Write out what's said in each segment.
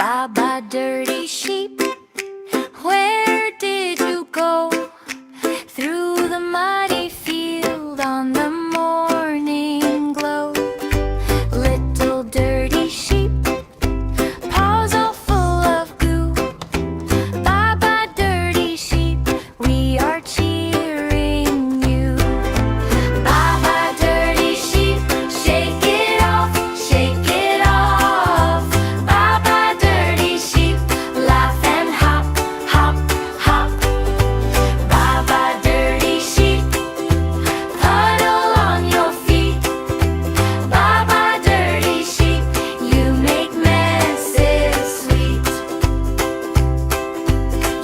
Baa Baa dirty sheep, where did you go? Through the muddy field on the morning glow. Little dirty sheep, paws all full of goo. Baa Baa dirty sheep, we are cheering you. Baa Baa dirty sheep, shake it off, shake it off. Baa Baa dirty sheep, laugh and hop, hop, hop. Baa Baa dirty sheep, puddle on your feet. Baa Baa dirty sheep, you make messes sweet.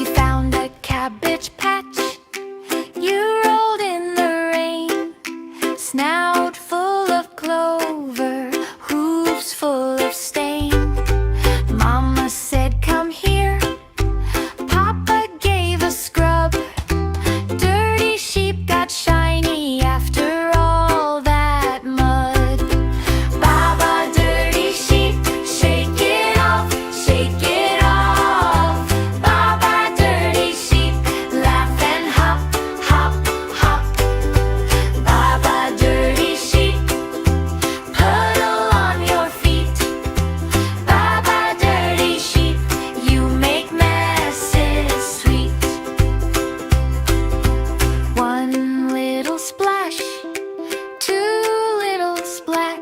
You found a cabbage patch, you rolled in the rain. Snout full of clover, hooves full of stain. Mama said, come here. Papa gave a scrub. Dirty sheep got shiny after all that mud. Baa Baa dirty sheep, shake it off, shake it off. Baa Baa dirty sheep, laugh and hop, hop, hop. Baa Baa dirty sheep, puddle on your feet. Baa Baa dirty sheep, you make messes sweet. One little splash, two little splat,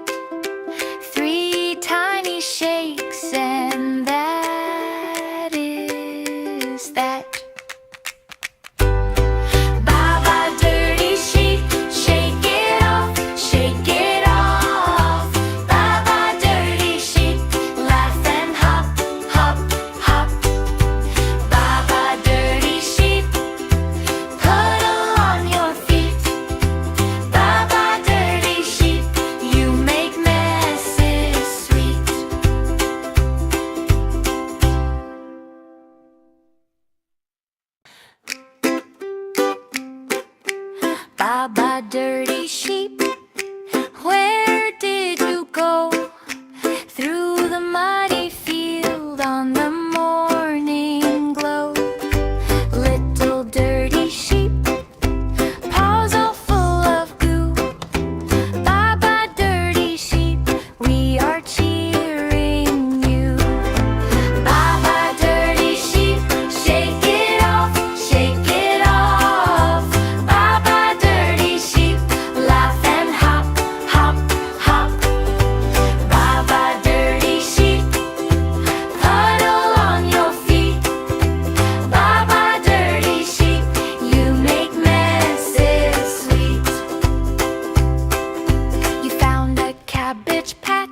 three tiny shakes, and that is that. Baa Baa dirty sheep, shake it off, shake it off. Baa Baa dirty sheep, laugh and hop, hop, hop. Baa Baa dirty sheep, puddle on your feet. Baa Baa dirty sheep, you make messes sweet. Baa Baa dirty sheep, where did you go? Through the muddy field on the morning glow. Little dirty sheep, paws all full of goo. Baa Baa dirty sheep, we are cheering you. Baa Baa dirty sheep, shake it off, shake it off. Baa Baa dirty sheep, laugh and hop, hop, hop. Baa Baa dirty sheep, puddle on your feet. Baa Baa dirty sheep, you make messes sweet. You found a cabbage patch,